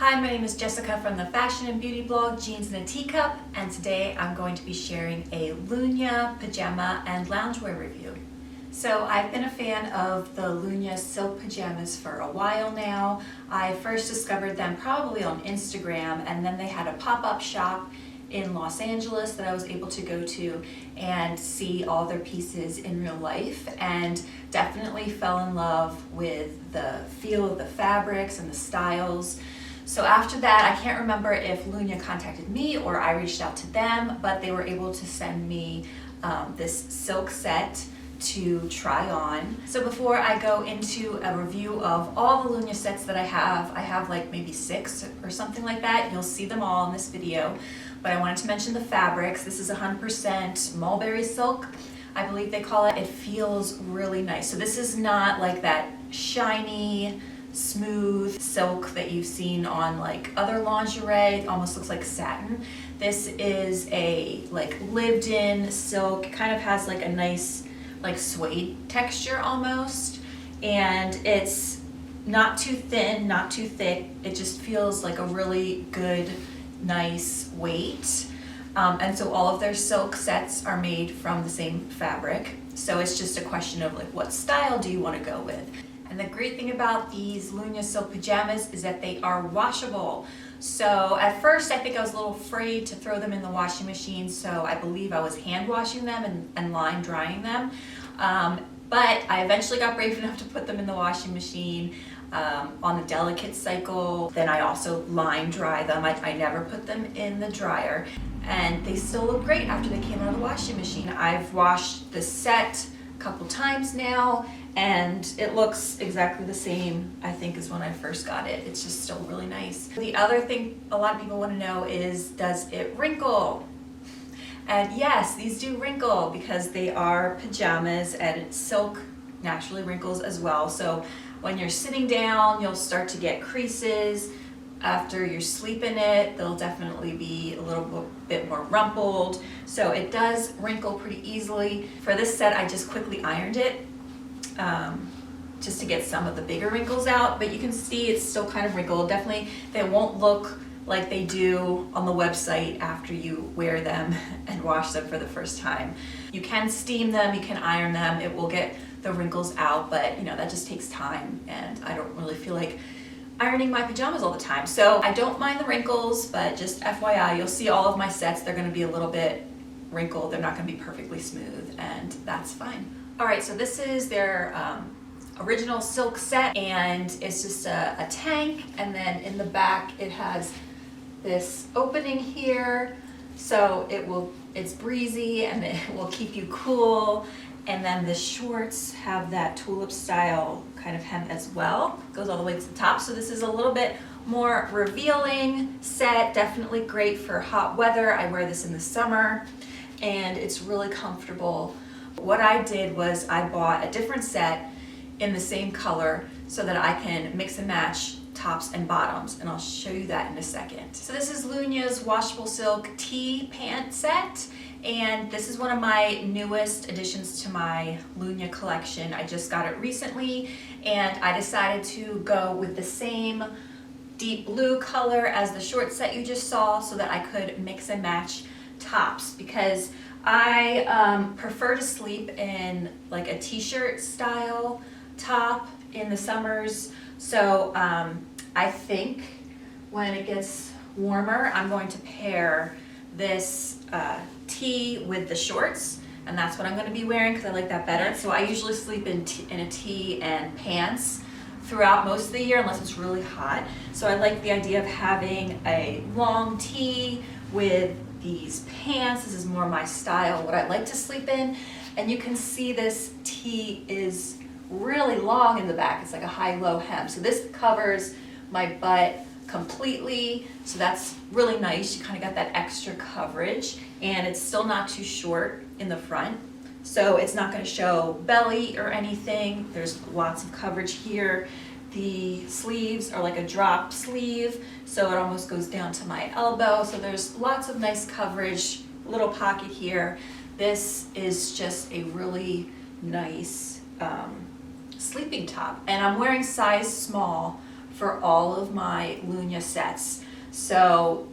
Hi, my name is Jessica from the fashion and beauty blog Jeans in a Teacup, and today I'm going to be sharing a Lunya pajama and loungewear review. So I've been a fan of the Lunya silk pajamas for a while now. I first discovered them probably on Instagram, and then they had a pop-up shop in Los Angeles that I was able to go to and see all their pieces in real life, and definitely fell in love with the feel of the fabrics and the styles. So after that, I can't remember if Lunya contacted me or I reached out to them, but they were able to send me this silk set to try on. So before I go into a review of all the Lunya sets that I have like maybe 6 or something like that. You'll see them all in this video, but I wanted to mention the fabrics. This is 100% mulberry silk, I believe they call it. It feels really nice. So this is not like that shiny, smooth silk that you've seen on like other lingerie. It almost looks like satin. This is a like lived in silk. It kind of has like a nice like suede texture almost, and it's not too thin, not too thick. It just feels like a really good, nice weight. And so all of their silk sets are made from the same fabric. So it's just a question of like, what style do you want to go with? And the great thing about these Lunya silk pajamas is that they are washable. So at first I think I was a little afraid to throw them in the washing machine, so I believe I was hand washing them and line drying them. But I eventually got brave enough to put them in the washing machine on the delicate cycle. Then I also line dry them. I never put them in the dryer, and they still look great after they came out of the washing machine. I've washed the set a couple times now, and it looks exactly the same, I think, as when I first got it. It's just still really nice. The other thing a lot of people want to know is, does it wrinkle? And yes, these do wrinkle because they are pajamas, and silk naturally wrinkles as well. So when you're sitting down, you'll start to get creases. After you're sleeping it, they'll definitely be a little bit more rumpled. So it does wrinkle pretty easily. For this set, I just quickly ironed it just to get some of the bigger wrinkles out, but you can see it's still kind of wrinkled. Definitely, they won't look like they do on the website after you wear them and wash them for the first time. You can steam them, you can iron them, it will get the wrinkles out, but you know, that just takes time, and I don't really feel like ironing my pajamas all the time. So I don't mind the wrinkles, but just FYI, you'll see all of my sets, they're gonna be a little bit wrinkled. They're not gonna be perfectly smooth, and that's fine. All right, so this is their original silk set, and it's just a tank, and then in the back it has this opening here, so it's breezy and it will keep you cool. And then the shorts have that tulip style kind of hem as well, goes all the way to the top. So this is a little bit more revealing set, definitely great for hot weather. I wear this in the summer, and it's really comfortable. What I did was I bought a different set in the same color so that I can mix and match tops and bottoms, and I'll show you that in a second. So this is Lunya's washable silk tee pant set, and this is one of my newest additions to my Lunya collection. I just got it recently, and I decided to go with the same deep blue color as the short set you just saw so that I could mix and match tops, because I prefer to sleep in like a t-shirt style top in the summers. So I think when it gets warmer, I'm going to pair this tee with the shorts, and that's what I'm going to be wearing because I like that better. So I usually sleep in a tee and pants throughout most of the year unless it's really hot. So I like the idea of having a long tee with these pants. This is more my style, what I like to sleep in. And you can see this tee is really long in the back. It's like a high-low hem. So this covers my butt completely. So that's really nice. You kind of got that extra coverage, and it's still not too short in the front. So it's not going to show belly or anything. There's lots of coverage here. The sleeves are like a drop sleeve, so it almost goes down to my elbow. So there's lots of nice coverage, little pocket here. This is just a really nice sleeping top, and I'm wearing size small for all of my Lunya sets. So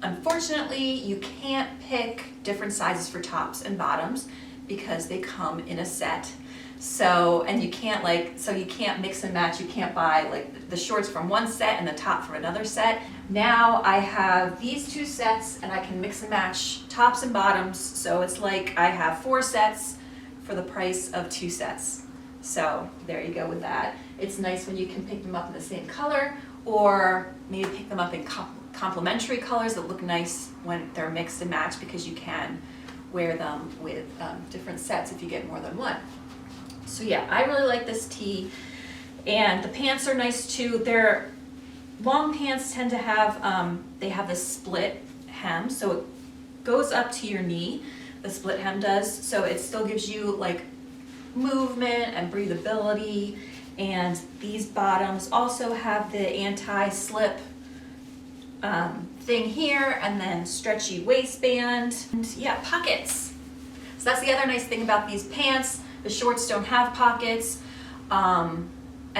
unfortunately, you can't pick different sizes for tops and bottoms because they come in a set. So, and you can't you can't mix and match. You can't buy like the shorts from one set and the top from another set. Now I have these two sets and I can mix and match tops and bottoms. So it's like I have 4 sets for the price of 2 sets. So there you go with that. It's nice when you can pick them up in the same color, or maybe pick them up in complementary colors that look nice when they're mixed and matched, because you can wear them with different sets if you get more than one. So yeah, I really like this tee, and the pants are nice too. Their long pants tend to have, they have this split hem, so it goes up to your knee, the split hem does, so it still gives you like movement and breathability. And these bottoms also have the anti-slip thing here, and then stretchy waistband, and yeah, pockets. So that's the other nice thing about these pants. The shorts don't have pockets, and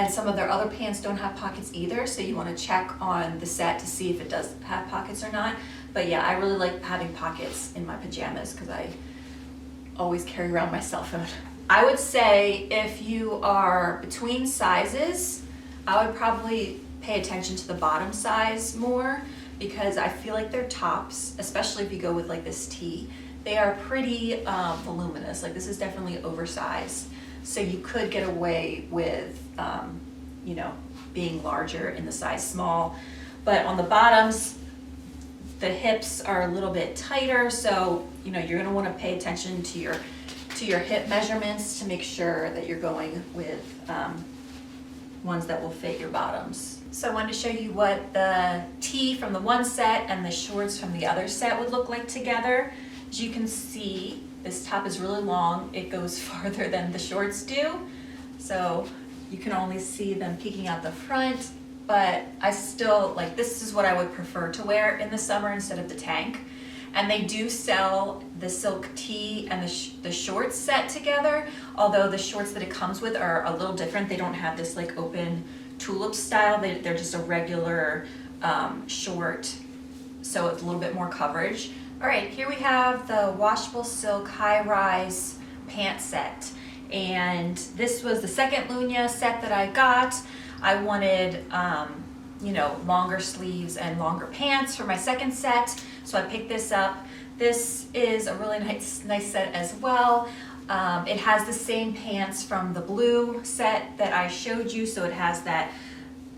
some of their other pants don't have pockets either, so you want to check on the set to see if it does have pockets or not. But yeah, I really like having pockets in my pajamas because I always carry around my cell phone. I would say if you are between sizes, I would probably pay attention to the bottom size more, because I feel like their tops, especially if you go with like this tee, they are pretty voluminous. Like this is definitely oversized. So you could get away with, you know, being larger in the size small. But on the bottoms, the hips are a little bit tighter. So, you know, you're gonna wanna pay attention to your hip measurements to make sure that you're going with ones that will fit your bottoms. So I wanted to show you what the tee from the one set and the shorts from the other set would look like together. As you can see, this top is really long. It goes farther than the shorts do. So you can only see them peeking out the front, but I still, like, this is what I would prefer to wear in the summer instead of the tank. And they do sell the silk tee and the shorts set together, although the shorts that it comes with are a little different. They don't have this like open tulip style. They're just a regular short, so it's a little bit more coverage. All right, here we have the washable silk high-rise pant set. And this was the second Lunya set that I got. I wanted you know, longer sleeves and longer pants for my second set, so I picked this up. This is a really nice set as well. It has the same pants from the blue set that I showed you, so it has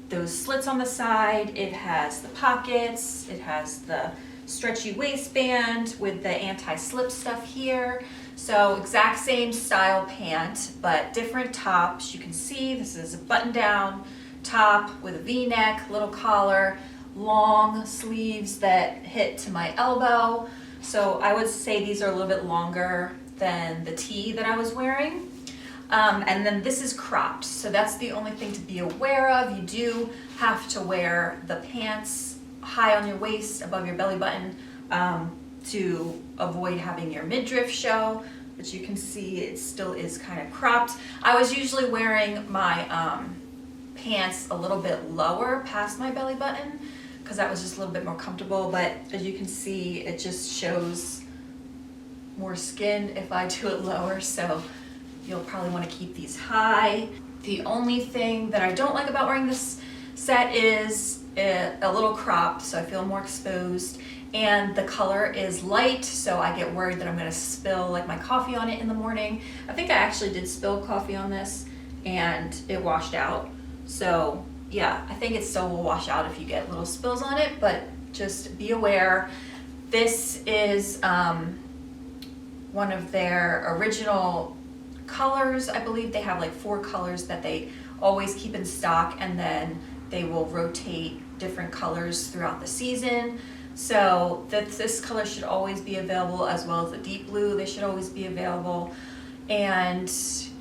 those slits on the side, it has the pockets, it has the stretchy waistband with the anti-slip stuff here. So exact same style pant, but different tops. You can see this is a button-down top with a V-neck, little collar, long sleeves that hit to my elbow. So I would say these are a little bit longer than the tee that I was wearing. And then this is cropped, so that's the only thing to be aware of. You do have to wear the pants high on your waist, above your belly button, to avoid having your midriff show, but you can see it still is kind of cropped. I was usually wearing my pants a little bit lower past my belly button because that was just a little bit more comfortable, but as you can see, it just shows more skin if I do it lower, so you'll probably want to keep these high. The only thing that I don't like about wearing this set is a little cropped, so I feel more exposed, and the color is light, so I get worried that I'm going to spill like my coffee on it in the morning. I think I actually did spill coffee on this and it washed out. So yeah, I think it still will wash out if you get little spills on it, but just be aware. This is one of their original colors. I believe they have like 4 colors that they always keep in stock, and then they will rotate different colors throughout the season. So this color should always be available, as well as the deep blue. They should always be available. And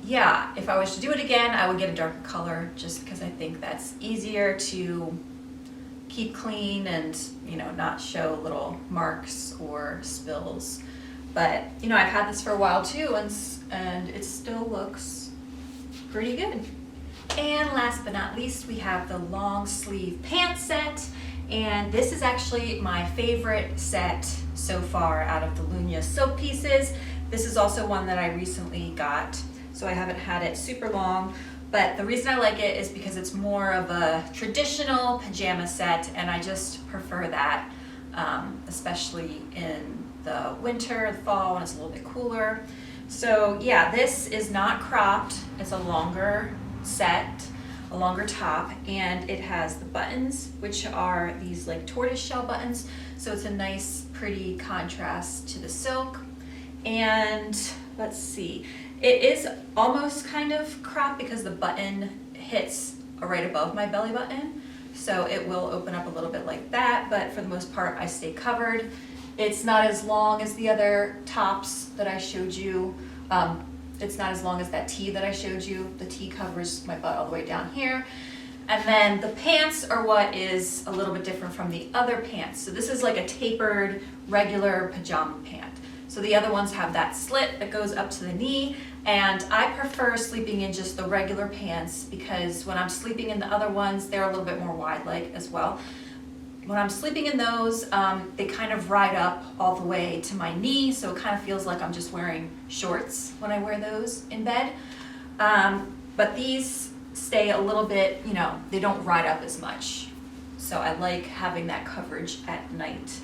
yeah, if I was to do it again, I would get a darker color just because I think that's easier to keep clean and, you know, not show little marks or spills. But, you know, I've had this for a while too, and it still looks pretty good. And last but not least, we have the long sleeve pant set. And this is actually my favorite set so far out of the Lunya silk pieces. This is also one that I recently got, so I haven't had it super long. But the reason I like it is because it's more of a traditional pajama set, and I just prefer that, especially in the winter, the fall, when it's a little bit cooler. So yeah, this is not cropped. It's a longer set, a longer top, and it has the buttons, which are these like tortoiseshell buttons. So it's a nice, pretty contrast to the silk. And let's see, it is almost kind of cropped because the button hits right above my belly button. So it will open up a little bit like that, but for the most part, I stay covered. It's not as long as the other tops that I showed you. It's not as long as that tee that I showed you. The tee covers my butt all the way down here. And then the pants are what is a little bit different from the other pants. So this is like a tapered, regular pajama pant. So the other ones have that slit that goes up to the knee, and I prefer sleeping in just the regular pants because when I'm sleeping in the other ones, they're a little bit more wide leg as well. When I'm sleeping in those, they kind of ride up all the way to my knee, so it kind of feels like I'm just wearing shorts when I wear those in bed. But these stay a little bit, you know, they don't ride up as much. So I like having that coverage at night.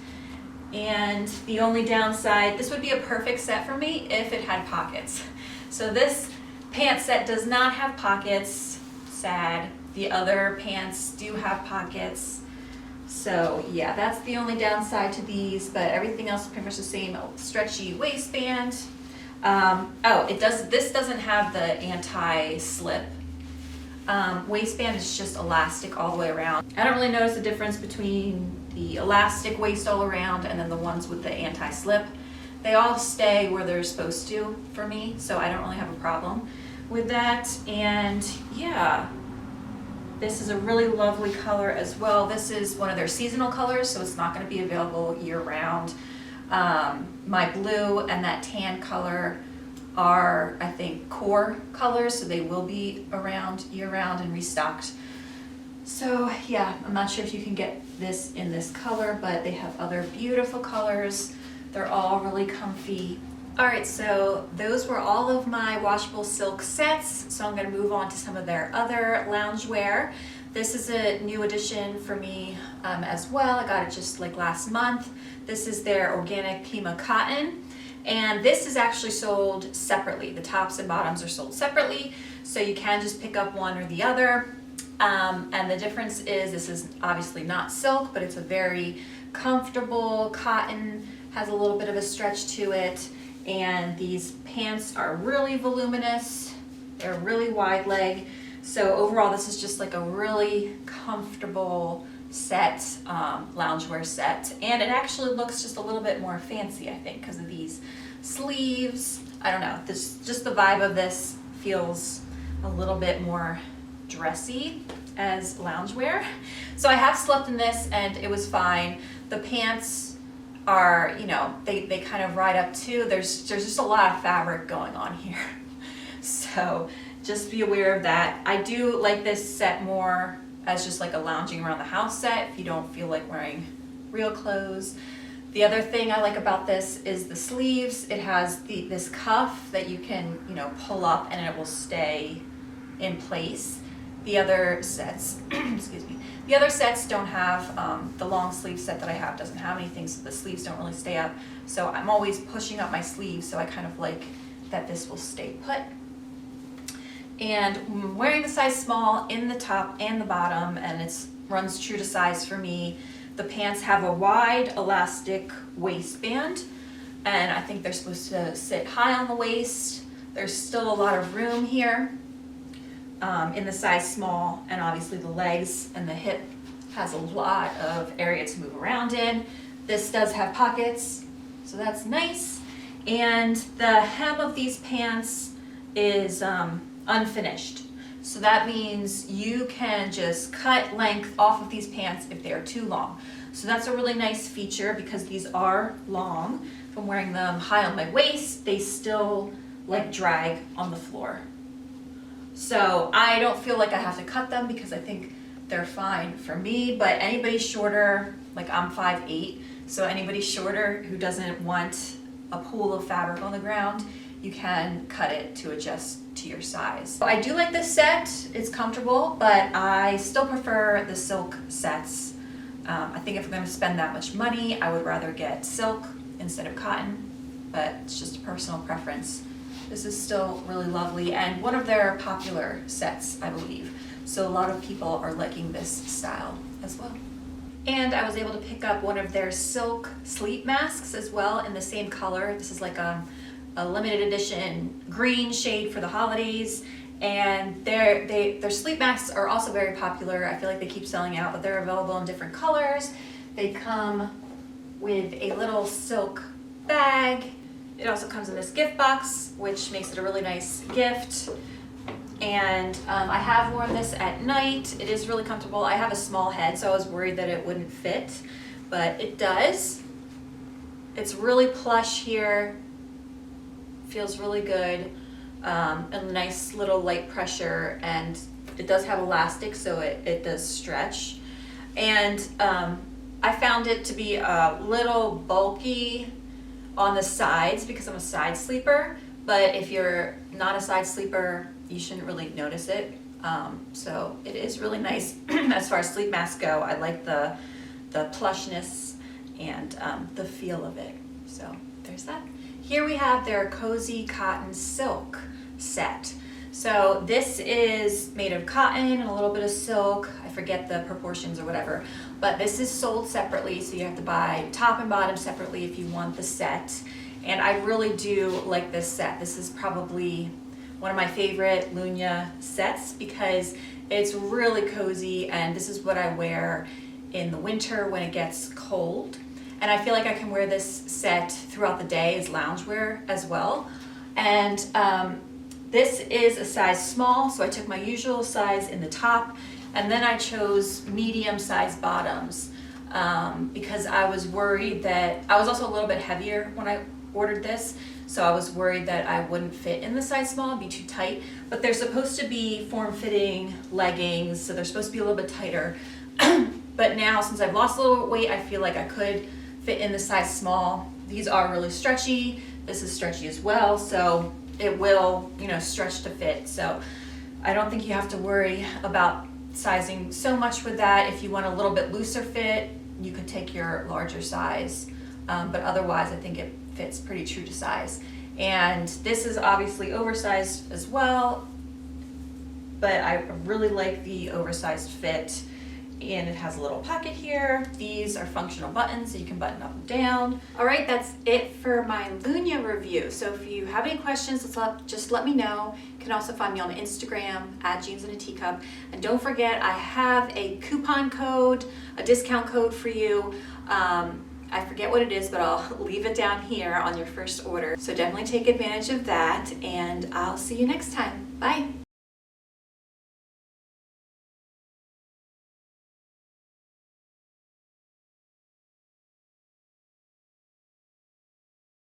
And the only downside, this would be a perfect set for me if it had pockets. So this pant set does not have pockets, sad. The other pants do have pockets. So yeah, that's the only downside to these, but everything else is pretty much the same. Stretchy waistband. This doesn't have the anti-slip. Waistband is just elastic all the way around. I don't really notice the difference between the elastic waist all around and then the ones with the anti-slip. They all stay where they're supposed to for me, so I don't really have a problem with that. And yeah, this is a really lovely color as well. This is one of their seasonal colors, so it's not going to be available year-round. My blue and that tan color are, I think, core colors, so they will be around year-round and restocked. So yeah, I'm not sure if you can get this in this color, but they have other beautiful colors. They're all really comfy. All right, so those were all of my washable silk sets. So I'm gonna move on to some of their other loungewear. This is a new addition for me as well. I got it just like last month. This is their organic Pima cotton. And this is actually sold separately. The tops and bottoms are sold separately, so you can just pick up one or the other. And the difference is this is obviously not silk, but it's a very comfortable cotton, has a little bit of a stretch to it. And these pants are really voluminous. They're really wide leg. So overall, this is just like a really comfortable set, loungewear set. And it actually looks just a little bit more fancy, I think, because of these sleeves. I don't know, just the vibe of this feels a little bit more dressy as loungewear. So I have slept in this and it was fine. The pants are, you know, they kind of ride up too. There's just a lot of fabric going on here. So just be aware of that. I do like this set more as just like a lounging around the house set if you don't feel like wearing real clothes. The other thing I like about this is the sleeves. It has this cuff that you can, you know, pull up and it will stay in place. The other sets, excuse me, the other sets don't have, the long sleeve set that I have doesn't have anything, so the sleeves don't really stay up. So I'm always pushing up my sleeves, so I kind of like that this will stay put. And I'm wearing the size small in the top and the bottom, and it runs true to size for me. The pants have a wide elastic waistband, and I think they're supposed to sit high on the waist. There's still a lot of room here in the size small, and obviously the legs and the hip has a lot of area to move around in. This does have pockets, so that's nice. And the hem of these pants is unfinished. So that means you can just cut length off of these pants if they are too long. So that's a really nice feature because these are long. If I'm wearing them high on my waist, they still like drag on the floor. So I don't feel like I have to cut them because I think they're fine for me, but anybody shorter, like I'm 5'8", so anybody shorter who doesn't want a pool of fabric on the ground, you can cut it to adjust to your size. So I do like this set, it's comfortable, but I still prefer the silk sets. I think if I'm going to spend that much money, I would rather get silk instead of cotton, but it's just a personal preference. This is still really lovely and one of their popular sets, I believe. So a lot of people are liking this style as well. And I was able to pick up one of their silk sleep masks as well in the same color. This is like a limited edition green shade for the holidays. And their sleep masks are also very popular. I feel like they keep selling out, but they're available in different colors. They come with a little silk bag. It also comes in this gift box, which makes it a really nice gift. And I have worn this at night. It is really comfortable. I have a small head, so I was worried that it wouldn't fit, but it does. It's really plush here. Feels really good. A nice little light pressure, and it does have elastic, so it does stretch. And I found it to be a little bulky on the sides because I'm a side sleeper, but if you're not a side sleeper, you shouldn't really notice it. So it is really nice as far as sleep masks go. I like the plushness and the feel of it. So there's that. Here we have their cozy cotton silk set. So this is made of cotton and a little bit of silk. I forget the proportions or whatever, but this is sold separately, so you have to buy top and bottom separately if you want the set. And I really do like this set. This is probably one of my favorite Lunya sets because it's really cozy, and this is what I wear in the winter when it gets cold. And I feel like I can wear this set throughout the day as loungewear as well. And this is a size small, so I took my usual size in the top, and then I chose medium size bottoms because I was worried that, I was also a little bit heavier when I ordered this, so I was worried that I wouldn't fit in the size small, it'd be too tight. But they're supposed to be form-fitting leggings, so they're supposed to be a little bit tighter. But now, since I've lost a little bit of weight, I feel like I could fit in the size small. These are really stretchy. This is stretchy as well, so it will, stretch to fit. So I don't think you have to worry about sizing so much with that. If you want a little bit looser fit, you could take your larger size. But otherwise, I think it fits pretty true to size. And this is obviously oversized as well, but I really like the oversized fit. And it has a little pocket here. These are functional buttons, so you can button up and down. All right, that's it for my Lunya review. So if you have any questions, just let me know. You can also find me on Instagram @jeansindateacup. And don't forget, I have a coupon code, a discount code for you. I forget what it is, but I'll leave it down here on your first order. So definitely take advantage of that, and I'll see you next time. Bye.